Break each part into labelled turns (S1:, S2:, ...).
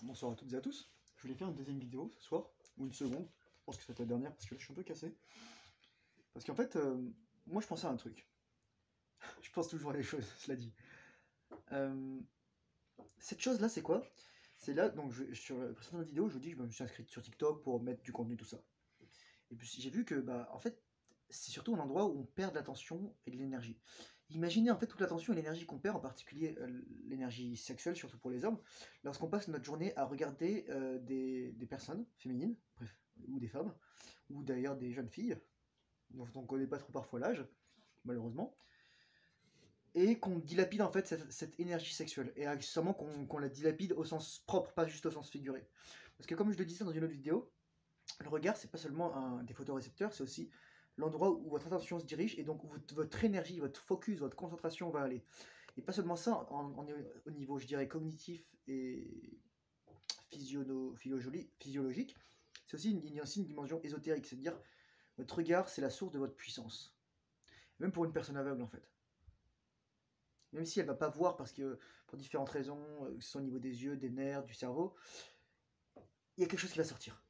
S1: Bonsoir à toutes et à tous. Je voulais faire une deuxième vidéo ce soir, ou une seconde. Je pense que c'était la dernière parce que là je suis un peu cassé. Parce qu'en fait, moi je pensais à un truc. Je pense toujours à des choses, cela dit. Euh, cette chose là, c'est quoi? C'est là, donc sur la précédente vidéo, je vous dis que je me suis inscrit sur TikTok pour mettre du contenu, tout ça. Et puis j'ai vu que, bah, en fait, c'est surtout un endroit où on perd de l'attention et de l'énergie. Imaginez en fait toute l'attention et l'énergie qu'on perd, en particulier l'énergie sexuelle, surtout pour les hommes, lorsqu'on passe notre journée à regarder des personnes féminines, bref, ou des femmes, ou d'ailleurs des jeunes filles, dont on ne connaît pas trop parfois l'âge, malheureusement, et qu'on dilapide en fait cette énergie sexuelle, et accessoirement qu'on la dilapide au sens propre, pas juste au sens figuré. Parce que comme je le disais dans une autre vidéo, le regard, c'est pas seulement des photorécepteurs, c'est aussi l'endroit où votre attention se dirige et donc où votre énergie, votre focus, votre concentration va aller. Et pas seulement ça, au niveau, je dirais, cognitif et physiologique, c'est aussi il y a aussi une dimension ésotérique, c'est-à-dire votre regard, c'est la source de votre puissance. Même pour une personne aveugle, en fait. Même si elle va pas voir parce que, pour différentes raisons, que ce soit au niveau des yeux, des nerfs, du cerveau, il y a quelque chose qui va sortir.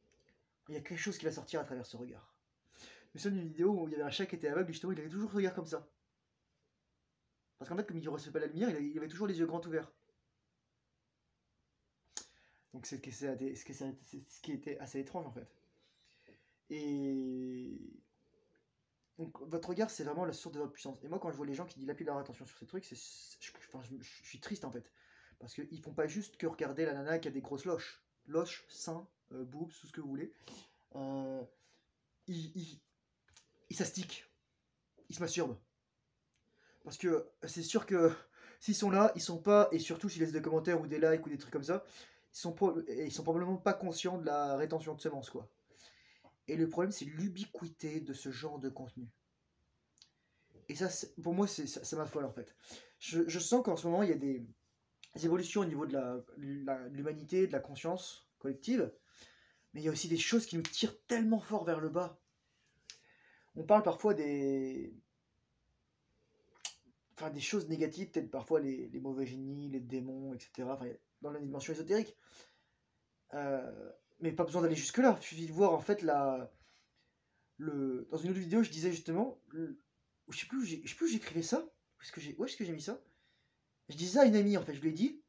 S1: Il y a quelque chose qui va sortir à travers ce regard. Je me souviens d'une vidéo où il y avait un chat qui était aveugle, justement, il avait toujours ce regard comme ça. Parce qu'en fait, comme il ne recevait pas la lumière, il avait toujours les yeux grands ouverts. Donc c'est ce qui était assez étrange en fait. Et donc votre regard, c'est vraiment la source de votre puissance. Et moi, quand je vois les gens qui dilapident leur attention sur ces trucs, je suis triste en fait. Parce qu'ils font pas juste que regarder la nana qui a des grosses loches. Loches, seins, boobs, tout ce que vous voulez. Euh, ils s'astiquent. Ils se masturbent. Parce que c'est sûr que s'ils sont là, ils sont pas, et surtout s'ils laissent des commentaires ou des likes ou des trucs comme ça, ils sont probablement pas conscients de la rétention de semences, quoi. Et le problème, c'est l'ubiquité de ce genre de contenu. Et ça, pour moi, ça m'affole en fait. Je sens qu'en ce moment, il y a des évolutions au niveau de l'humanité, de la conscience collective, mais il y a aussi des choses qui nous tirent tellement fort vers le bas. On parle parfois des choses négatives, peut-être parfois les mauvais génies, les démons, etc. Enfin, dans la dimension ésotérique. Mais pas besoin d'aller jusque-là. Il suffit de voir en fait dans une autre vidéo, je disais justement, je sais plus où j'écrivais ça. Où est-ce que j'ai mis ça? Je disais à une amie en fait, je lui ai dit,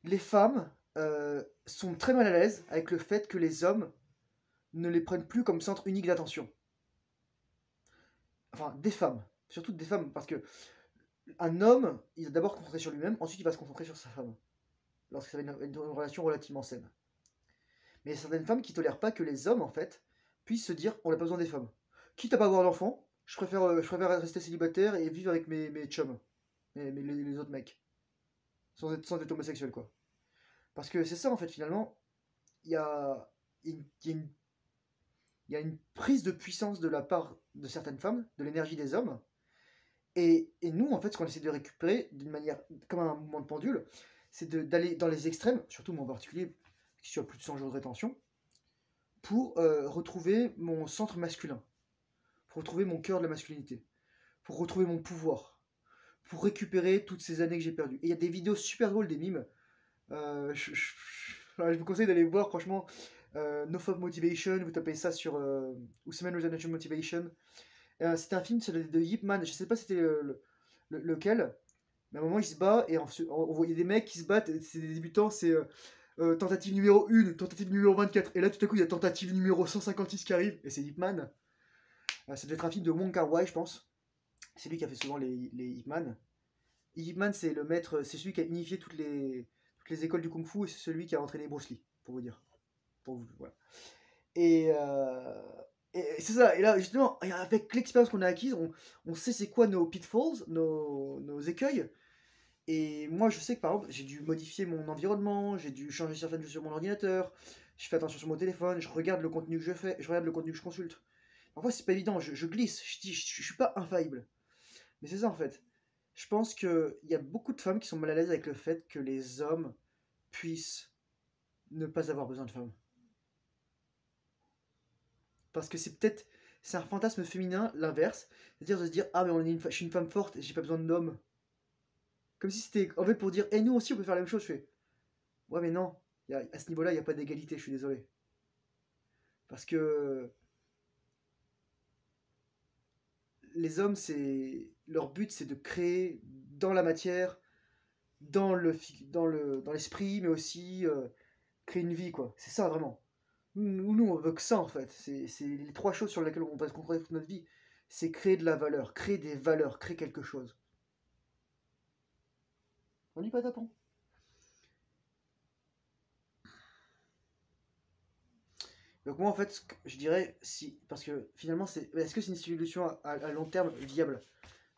S1: les femmes sont très mal à l'aise avec le fait que les hommes ne les prennent plus comme centre unique d'attention. Enfin, des femmes, surtout des femmes, parce que un homme, il va d'abord se concentrer sur lui-même, ensuite il va se concentrer sur sa femme, lorsque ça va être une relation relativement saine. Mais il y a certaines femmes qui tolèrent pas que les hommes, en fait, puissent se dire on n'a pas besoin des femmes. Quitte à pas avoir d'enfants, je préfère rester célibataire et vivre avec mes chums, les autres mecs, sans être homosexuel, quoi. Parce que c'est ça, en fait, finalement, il y a, il y a une, il y a une prise de puissance de la part de certaines femmes, de l'énergie des hommes, et nous, en fait, ce qu'on essaie de récupérer d'une manière, comme un mouvement de pendule, c'est d'aller dans les extrêmes, surtout moi en particulier, qui suis à plus de 100 jours de rétention, pour retrouver mon centre masculin, pour retrouver mon cœur de la masculinité, pour retrouver mon pouvoir, pour récupérer toutes ces années que j'ai perdues. Et il y a des vidéos super drôles, des mimes. Je vous conseille d'aller voir, franchement, No Fuck Motivation, vous tapez ça sur Usman Resolution Motivation. C'était un film de Yip Man, je sais pas c'était lequel, mais à un moment il se bat et on voit il y a des mecs qui se battent, c'est des débutants, c'est tentative numéro 1, tentative numéro 24, et là tout à coup il y a tentative numéro 156 qui arrive, et c'est Ip Man. Ça devait être un film de Wong Kar-wai, je pense. C'est lui qui a fait souvent les Ip Man. Ip Man, c'est le maître, c'est celui qui a unifié toutes les écoles du Kung Fu, et c'est celui qui a entraîné Bruce Lee, pour vous dire. Pour vous, voilà. Et, c'est ça, et là justement, avec l'expérience qu'on a acquise, on sait c'est quoi nos pitfalls, nos écueils. Et moi, je sais que par exemple, j'ai dû modifier mon environnement, j'ai dû changer certaines choses sur mon ordinateur, je fais attention sur mon téléphone, je regarde le contenu que je fais, je regarde le contenu que je consulte. Parfois, c'est pas évident, je glisse, je suis pas infaillible. Mais c'est ça en fait. Je pense qu'il y a beaucoup de femmes qui sont mal à l'aise avec le fait que les hommes puissent ne pas avoir besoin de femmes. Parce que c'est un fantasme féminin, l'inverse, c'est-à-dire de se dire ah mais je suis une femme forte, j'ai pas besoin d'hommes. Comme si c'était en fait pour dire et nous aussi on peut faire la même chose, je fais. Ouais, mais non, à ce niveau-là, il n'y a pas d'égalité, je suis désolé. Parce que les hommes, leur but, c'est de créer dans la matière, dans l'esprit, mais aussi créer une vie, quoi. C'est ça, vraiment. Nous, on veut que ça, en fait. C'est les trois choses sur lesquelles on va se concentrer toute notre vie. C'est créer de la valeur, créer des valeurs, créer quelque chose. On dit pas tapon. Donc moi, en fait, je dirais, si, parce que finalement, est-ce que c'est une solution à long terme viable?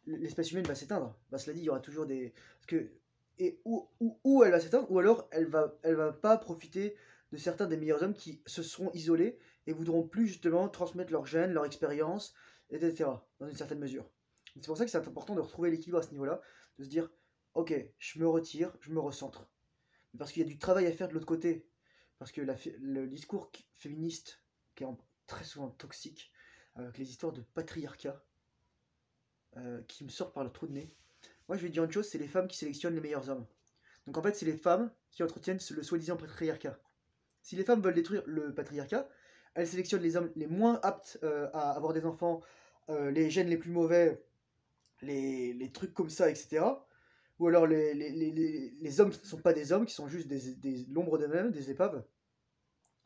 S1: L'espèce humaine va s'éteindre. Bah, cela dit, il y aura toujours des... Parce que... Et où elle va s'éteindre, ou alors elle va pas profiter de certains des meilleurs hommes qui se seront isolés et voudront plus justement transmettre leurs gènes, leur expérience, etc. Dans une certaine mesure. C'est pour ça que c'est important de retrouver l'équilibre à ce niveau-là, de se dire, ok, je me retire, je me recentre. Parce qu'il y a du travail à faire de l'autre côté. Parce que le discours féministe, qui est très souvent toxique, avec les histoires de patriarcat, qui me sortent par le trou de nez. Moi, je vais dire une chose, c'est les femmes qui sélectionnent les meilleurs hommes. Donc en fait, c'est les femmes qui entretiennent le soi-disant patriarcat. Si les femmes veulent détruire le patriarcat, elles sélectionnent les hommes les moins aptes à avoir des enfants, les gènes les plus mauvais, les trucs comme ça, etc. Ou alors les hommes qui ne sont pas des hommes, qui sont juste l'ombre d'eux-mêmes, des épaves.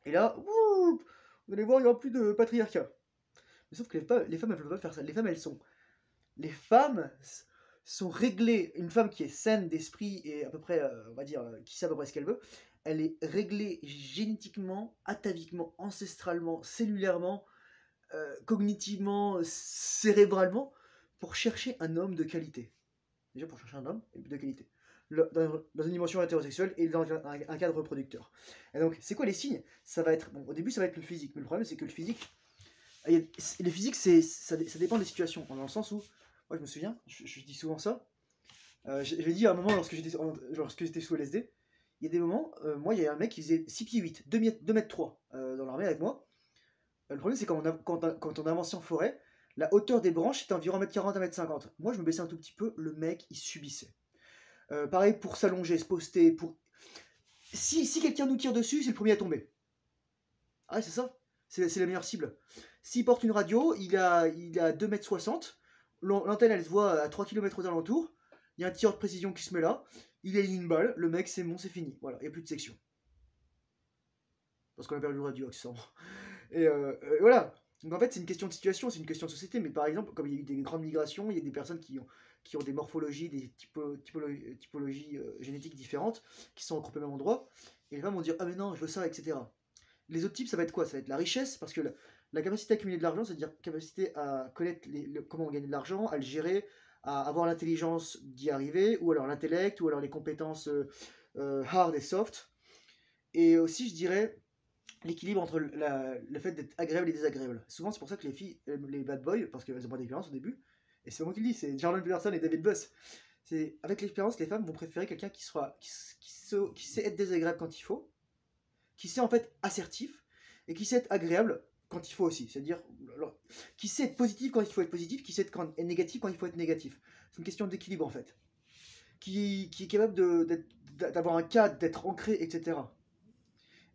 S1: Et là, wouh, vous allez voir, il n'y aura plus de patriarcat. Mais sauf que les femmes, elles ne veulent pas faire ça. Les femmes sont réglées. Une femme qui est saine d'esprit et à peu près, on va dire, qui sait à peu près ce qu'elle veut, elle est réglée génétiquement, ataviquement, ancestralement, cellulairement, cognitivement, cérébralement, pour chercher un homme de qualité. Déjà pour chercher un homme de qualité. Dans une dimension hétérosexuelle et dans un cadre reproducteur. Et donc, c'est quoi les signes? Ça va être, bon, au début, ça va être le physique. Mais le problème, c'est que le physique, les physiques, ça dépend des situations. Dans le sens où, moi, je me souviens, je dis souvent ça. Je l'ai dit à un moment lorsque j'étais sous LSD. Il y a des moments, moi, il y a un mec qui faisait 6 pieds 8, 2 mètres 3 dans l'armée avec moi. Le problème, c'est quand on avançait en forêt, la hauteur des branches était environ 1m40, 1m50. Moi, je me baissais un tout petit peu, le mec, il subissait. Pareil pour s'allonger, se poster, pour... Si quelqu'un nous tire dessus, c'est le premier à tomber. Ah, c'est ça. C'est la meilleure cible. S'il porte une radio, il a 2m60. L'antenne, elle se voit à 3 km aux alentours. Il y a un tireur de précision qui se met là. Il élimine une balle. Le mec, c'est bon, c'est fini. Voilà, il n'y a plus de section. Parce qu'on a perdu le radio, accessoirement. Et voilà. Donc en fait, c'est une question de situation, c'est une question de société. Mais par exemple, comme il y a eu des grandes migrations, il y a des personnes qui ont des morphologies, des typologies génétiques différentes, qui sont regroupées au même endroit. Et les femmes vont dire, ah mais non, je veux ça, etc. Les autres types, ça va être quoi? Ça va être la richesse, parce que la capacité à accumuler de l'argent, c'est-à-dire capacité à connaître comment gagner de l'argent, à le gérer, à avoir l'intelligence d'y arriver, ou alors l'intellect, ou alors les compétences hard et soft. Et aussi, je dirais, l'équilibre entre le fait d'être agréable et désagréable. Souvent, c'est pour ça que les filles aiment les bad boys, parce qu'elles n'ont pas d'expérience au début. Et c'est pas moi qui le dis, c'est Jordan Peterson et David Buss. Avec l'expérience, les femmes vont préférer quelqu'un qui sait être désagréable quand il faut, qui sait en fait assertif, et qui sait être agréable quand il faut aussi. C'est-à-dire, qui sait être positif quand il faut être positif, qui sait être négatif quand il faut être négatif. C'est une question d'équilibre en fait. Qui est capable d'avoir un cadre, d'être ancré, etc.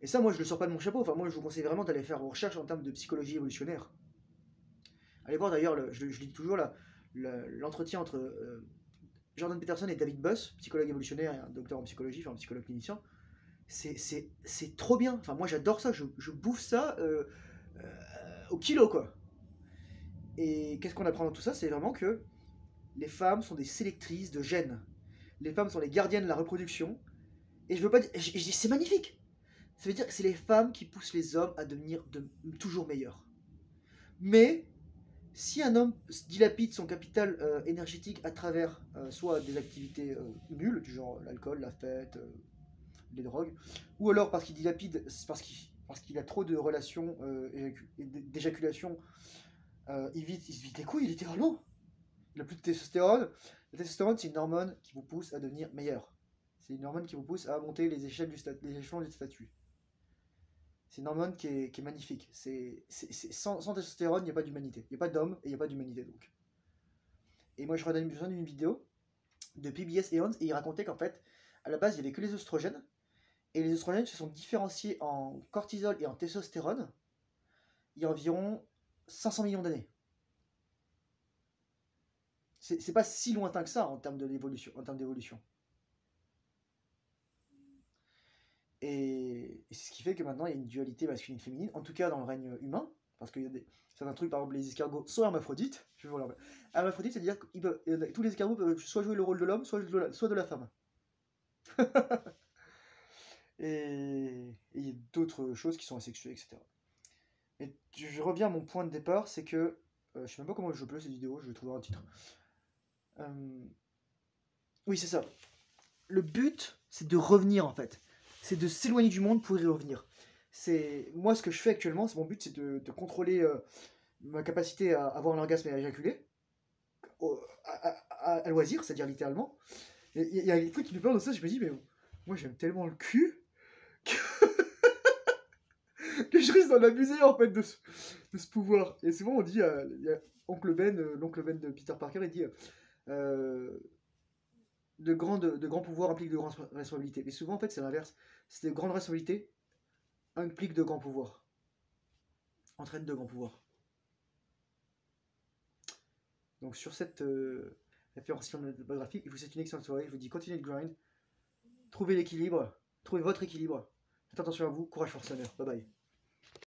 S1: Et ça, moi, je le sors pas de mon chapeau. Enfin, moi, je vous conseille vraiment d'aller faire vos recherches en termes de psychologie évolutionnaire. Allez voir d'ailleurs, je dis toujours, l'entretien entre Jordan Peterson et David Buss, psychologue évolutionnaire et un docteur en psychologie, enfin un psychologue clinicien. C'est trop bien. Enfin, moi, j'adore ça. Je bouffe ça au kilo, quoi. Et qu'est-ce qu'on apprend dans tout ça? C'est vraiment que les femmes sont des sélectrices de gènes. Les femmes sont les gardiennes de la reproduction. Et je veux pas dire... C'est magnifique. Ça veut dire que c'est les femmes qui poussent les hommes à devenir toujours meilleurs. Mais si un homme dilapide son capital énergétique à travers soit des activités nulles, du genre l'alcool, la fête, les drogues, ou alors parce qu'il dilapide, parce qu'il a trop de relations d'éjaculation, il se vide les couilles littéralement. Il n'a plus de testostérone. La testostérone, c'est une hormone qui vous pousse à devenir meilleur. C'est une hormone qui vous pousse à monter les échelons du statut. C'est une hormone qui est magnifique. Sans testostérone, il n'y a pas d'humanité. Il n'y a pas d'homme et il n'y a pas d'humanité donc. Et moi, je regardais une vidéo de PBS Eons et il racontait qu'en fait, à la base, il n'y avait que les oestrogènes Et les œstrogènes se sont différenciés en cortisol et en testostérone il y a environ 500 millions d'années. C'est pas si lointain que ça en termes d'évolution. Et c'est ce qui fait que maintenant il y a une dualité masculine et féminine, en tout cas dans le règne humain, parce qu'il y a certains trucs, par exemple les escargots sont hermaphrodites. Je vais vous leur... Hermaphrodite, c'est-à-dire que tous les escargots peuvent soit jouer le rôle de l'homme, soit de la femme. Et il y a d'autres choses qui sont asexuées, etc. Et je reviens à mon point de départ, c'est que je sais même pas comment je peux cette vidéo, je vais trouver un titre. Oui, c'est ça. Le but, c'est de revenir en fait. C'est de s'éloigner du monde pour y revenir. C'est moi ce que je fais actuellement, c'est mon but, c'est de contrôler ma capacité à avoir un orgasme et à éjaculer à loisir, c'est-à-dire littéralement. Il y a des trucs qui me parlent de ça, je me dis, mais moi j'aime tellement le cul que, que je risque d'en abuser en fait de ce pouvoir. Et souvent on dit, il y a l'oncle Ben de Peter Parker, il dit de grands pouvoirs impliquent de grandes responsabilités. Mais souvent en fait c'est l'inverse. C'est de grandes responsabilités impliquent de grands pouvoirs. Entraînent de grands pouvoirs. Donc sur cette référence cinématographique, je vous souhaite une excellente soirée. Je vous dis continuez de grind. Trouvez l'équilibre. Trouvez votre équilibre. Faites attention à vous. Courage, force, honneur. Bye bye.